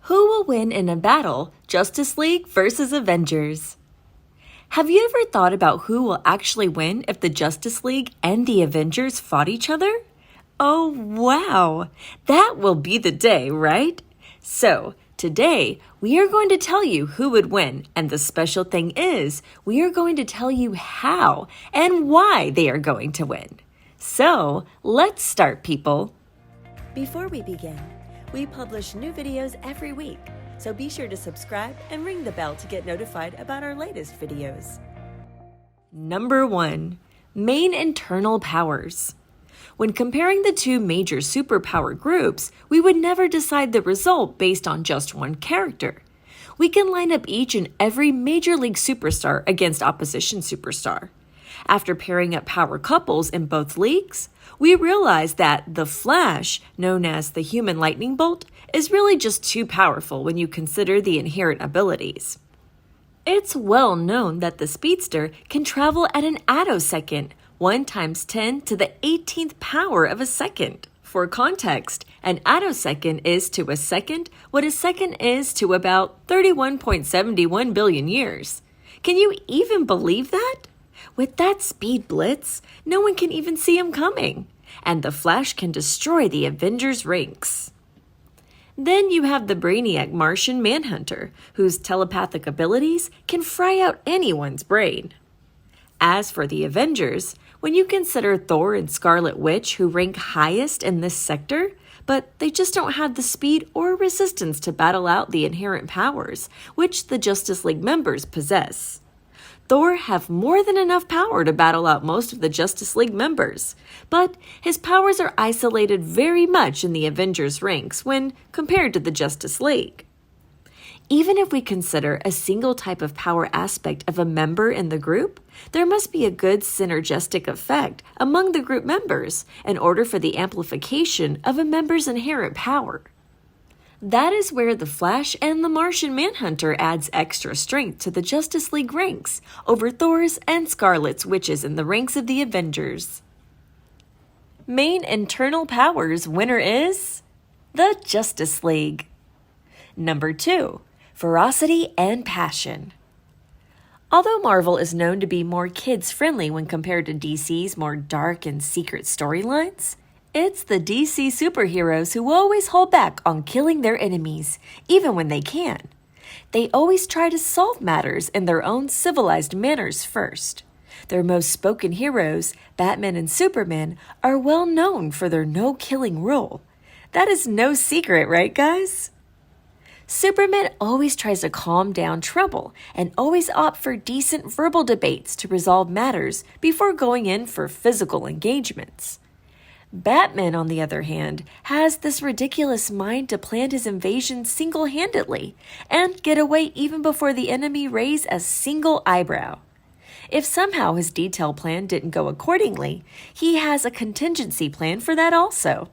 Who will win in a battle, Justice League versus Avengers? Have you ever thought about who will actually win if the Justice League and the Avengers fought each other? Oh, wow! That will be the day, right? So, today, we are going to tell you who would win, and the special thing is, we are going to tell you how and why they are going to win. So, let's start, people. Before we begin, we publish new videos every week, so be sure to subscribe and ring the bell to get notified about our latest videos. Number 1. Main internal powers. When comparing the two major superpower groups, we would never decide the result based on just one character. We can line up each and every Major League superstar against opposition superstar. After pairing up power couples in both leagues, we realize that the Flash, known as the human lightning bolt, is really just too powerful when you consider the inherent abilities. It's well known that the speedster can travel at an attosecond, 1 × 10 to the 18th power of a second. For context, an attosecond is to a second what a second is to about 31.71 billion years. Can you even believe that? With that speed blitz, no one can even see him coming, and the Flash can destroy the Avengers' ranks. Then you have the brainiac Martian Manhunter, whose telepathic abilities can fry out anyone's brain. As for the Avengers, when you consider Thor and Scarlet Witch who rank highest in this sector, but they just don't have the speed or resistance to battle out the inherent powers, which the Justice League members possess. Thor have more than enough power to battle out most of the Justice League members, but his powers are isolated very much in the Avengers ranks when compared to the Justice League. Even if we consider a single type of power aspect of a member in the group, there must be a good synergistic effect among the group members in order for the amplification of a member's inherent power. That is where the Flash and the Martian Manhunter adds extra strength to the Justice League ranks over Thor's and Scarlet Witch's in the ranks of the Avengers. Main internal powers winner is the Justice League. Number 2. Ferocity and passion. Although Marvel is known to be more kids-friendly when compared to DC's more dark and secret storylines, it's the DC superheroes who always hold back on killing their enemies, even when they can. They always try to solve matters in their own civilized manners first. Their most spoken heroes, Batman and Superman, are well known for their no-killing rule. That is no secret, right, guys? Superman always tries to calm down trouble and always opt for decent verbal debates to resolve matters before going in for physical engagements. Batman, on the other hand, has this ridiculous mind to plan his invasion single-handedly and get away even before the enemy raise a single eyebrow. If somehow his detailed plan didn't go accordingly, he has a contingency plan for that also.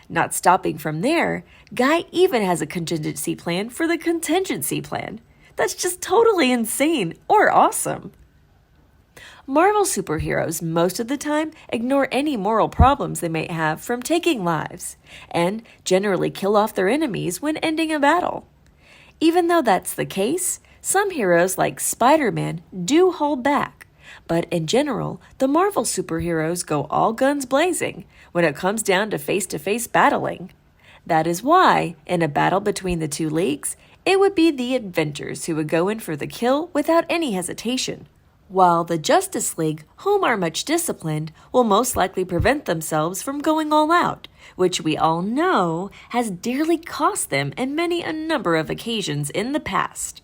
Not stopping from there, Guy even has a contingency plan for the contingency plan. That's just totally insane or awesome. Marvel superheroes most of the time ignore any moral problems they may have from taking lives, and generally kill off their enemies when ending a battle. Even though that's the case, some heroes like Spider-Man do hold back, but in general, the Marvel superheroes go all guns blazing when it comes down to face-to-face battling. That is why, in a battle between the two leagues, it would be the Avengers who would go in for the kill without any hesitation, while the Justice League, whom are much disciplined, will most likely prevent themselves from going all out, which we all know has dearly cost them in many a number of occasions in the past.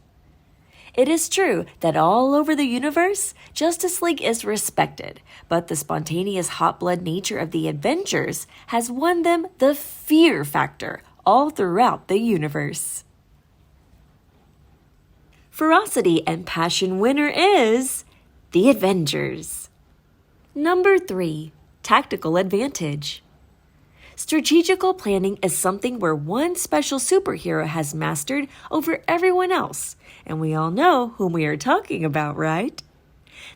It is true that all over the universe, Justice League is respected, but the spontaneous hot blood nature of the Avengers has won them the fear factor all throughout the universe. Ferocity and passion winner is the Avengers. Number 3. Tactical advantage. Strategical planning is something where one special superhero has mastered over everyone else, and we all know whom we are talking about, right?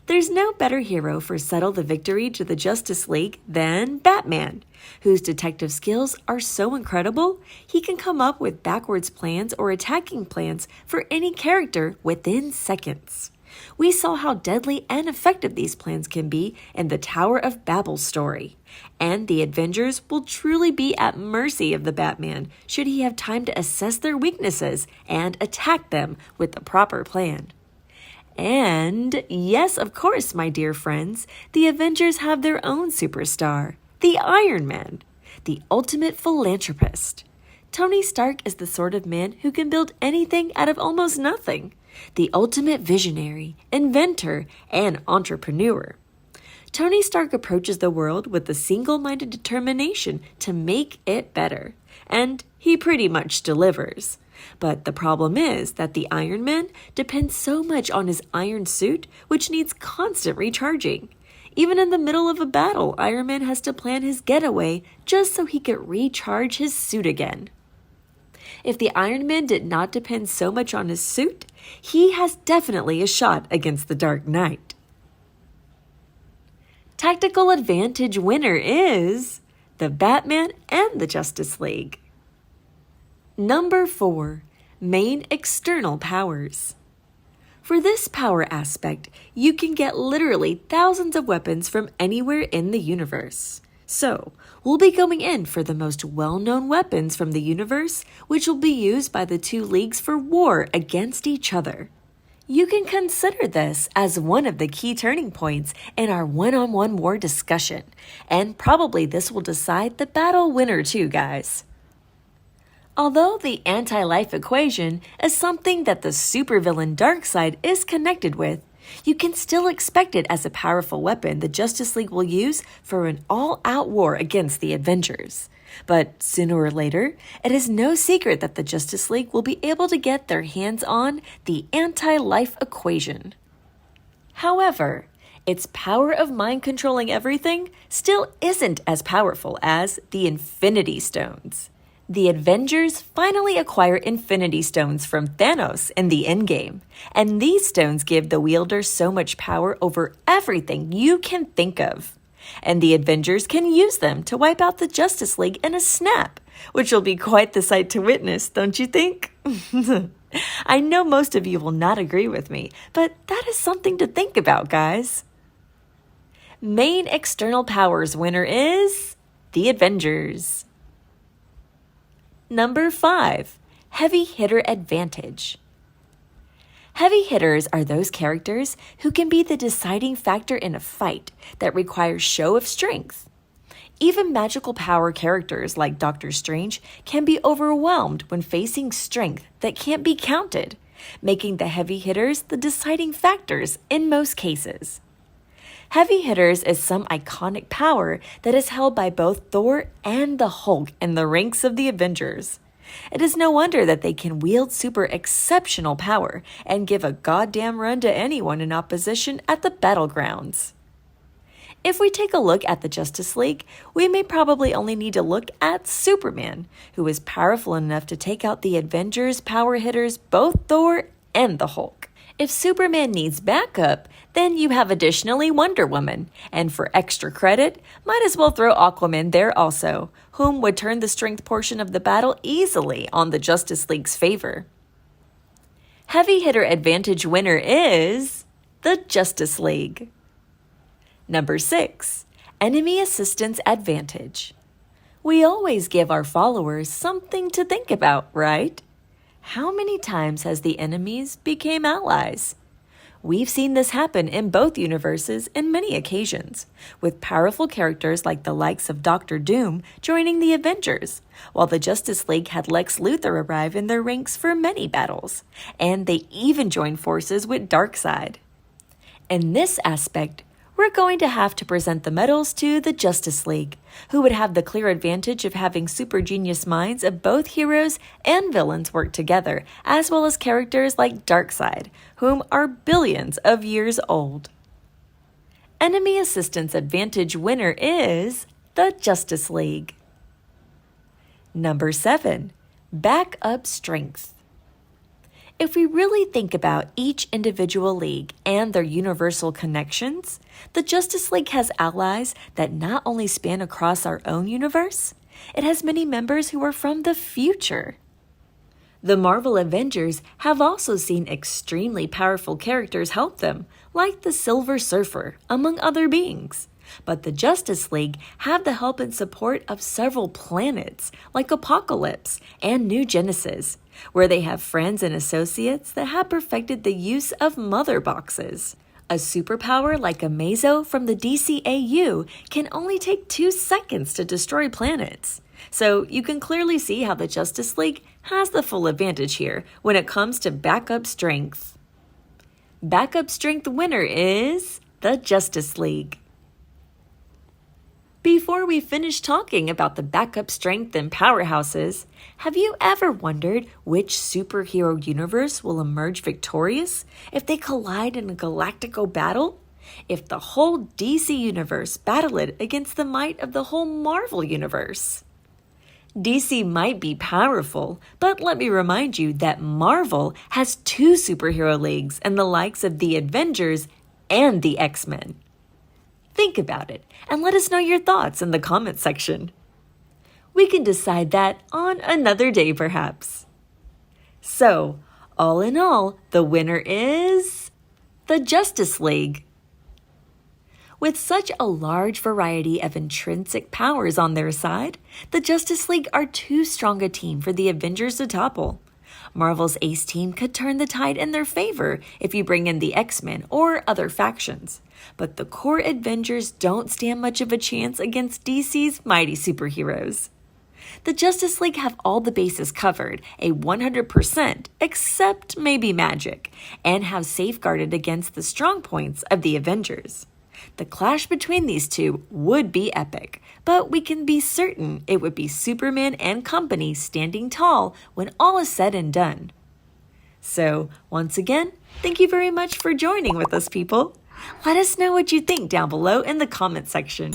There's no better hero for settle the victory to the Justice League than Batman, whose detective skills are so incredible he can come up with backwards plans or attacking plans for any character within seconds. We saw how deadly and effective these plans can be in the Tower of Babel story, and the Avengers will truly be at mercy of the Batman should he have time to assess their weaknesses and attack them with the proper plan. And yes, of course, my dear friends, the Avengers have their own superstar, the Iron Man, the ultimate philanthropist. Tony Stark is the sort of man who can build anything out of almost nothing, the ultimate visionary, inventor, and entrepreneur. Tony Stark approaches the world with a single-minded determination to make it better, and he pretty much delivers. But the problem is that the Iron Man depends so much on his iron suit, which needs constant recharging. Even in the middle of a battle, Iron Man has to plan his getaway just so he could recharge his suit again. If the Iron Man did not depend so much on his suit, he has definitely a shot against the Dark Knight. Tactical advantage winner is the Batman and the Justice League. Number 4, main external powers. For this power aspect, you can get literally thousands of weapons from anywhere in the universe. So, we'll be going in for the most well-known weapons from the universe, which will be used by the two leagues for war against each other. You can consider this as one of the key turning points in our one-on-one war discussion, and probably this will decide the battle winner too, guys. Although the anti-life equation is something that the supervillain Darkseid is connected with, you can still expect it as a powerful weapon the Justice League will use for an all-out war against the Avengers. But sooner or later, it is no secret that the Justice League will be able to get their hands on the anti-life equation. However, its power of mind controlling everything still isn't as powerful as the Infinity Stones. The Avengers finally acquire Infinity Stones from Thanos in the endgame, and these stones give the wielder so much power over everything you can think of. And the Avengers can use them to wipe out the Justice League in a snap, which will be quite the sight to witness, don't you think? I know most of you will not agree with me, but that is something to think about, guys. Main external powers winner is the Avengers. Number 5, heavy hitter advantage. Heavy hitters are those characters who can be the deciding factor in a fight that requires show of strength. Even magical power characters like Doctor Strange can be overwhelmed when facing strength that can't be counted, making the heavy hitters the deciding factors in most cases. Heavy hitters is some iconic power that is held by both Thor and the Hulk in the ranks of the Avengers. It is no wonder that they can wield super exceptional power and give a goddamn run to anyone in opposition at the battlegrounds. If we take a look at the Justice League, we may probably only need to look at Superman, who is powerful enough to take out the Avengers power hitters, both Thor and the Hulk. If Superman needs backup, then you have additionally Wonder Woman, and for extra credit, might as well throw Aquaman there also, whom would turn the strength portion of the battle easily on the Justice League's favor. Heavy hitter advantage winner is the Justice League. Number 6, enemy assistance advantage. We always give our followers something to think about, right? How many times has the enemies become allies? We've seen this happen in both universes in many occasions, with powerful characters like the likes of Doctor Doom joining the Avengers, while the Justice League had Lex Luthor arrive in their ranks for many battles, and they even joined forces with Darkseid. In this aspect, we're going to have to present the medals to the Justice League, who would have the clear advantage of having super genius minds of both heroes and villains work together, as well as characters like Darkseid, whom are billions of years old. Enemy assistance advantage winner is the Justice League. Number 7, backup strength. If we really think about each individual league and their universal connections, the Justice League has allies that not only span across our own universe, it has many members who are from the future. The Marvel Avengers have also seen extremely powerful characters help them, like the Silver Surfer, among other beings. But the Justice League have the help and support of several planets, like Apocalypse and New Genesis, where they have friends and associates that have perfected the use of mother boxes. A superpower like Amazo from the DCAU can only take 2 seconds to destroy planets. So you can clearly see how the Justice League has the full advantage here when it comes to backup strength. Backup strength winner is the Justice League. Before we finish talking about the backup strength and powerhouses, have you ever wondered which superhero universe will emerge victorious if they collide in a galactical battle? If the whole DC universe battled against the might of the whole Marvel universe? DC might be powerful, but let me remind you that Marvel has 2 superhero leagues and the likes of the Avengers and the X-Men. Think about it and let us know your thoughts in the comment section. We can decide that on another day perhaps. So, all in all, the winner is the Justice League. With such a large variety of intrinsic powers on their side, the Justice League are too strong a team for the Avengers to topple. Marvel's ace team could turn the tide in their favor if you bring in the X-Men or other factions. But the core Avengers don't stand much of a chance against DC's mighty superheroes. The Justice League have all the bases covered, a 100%, except maybe magic, and have safeguarded against the strong points of the Avengers. The clash between these two would be epic, but we can be certain it would be Superman and company standing tall when all is said and done. So, once again, thank you very much for joining with us, people. Let us know what you think down below in the comment section.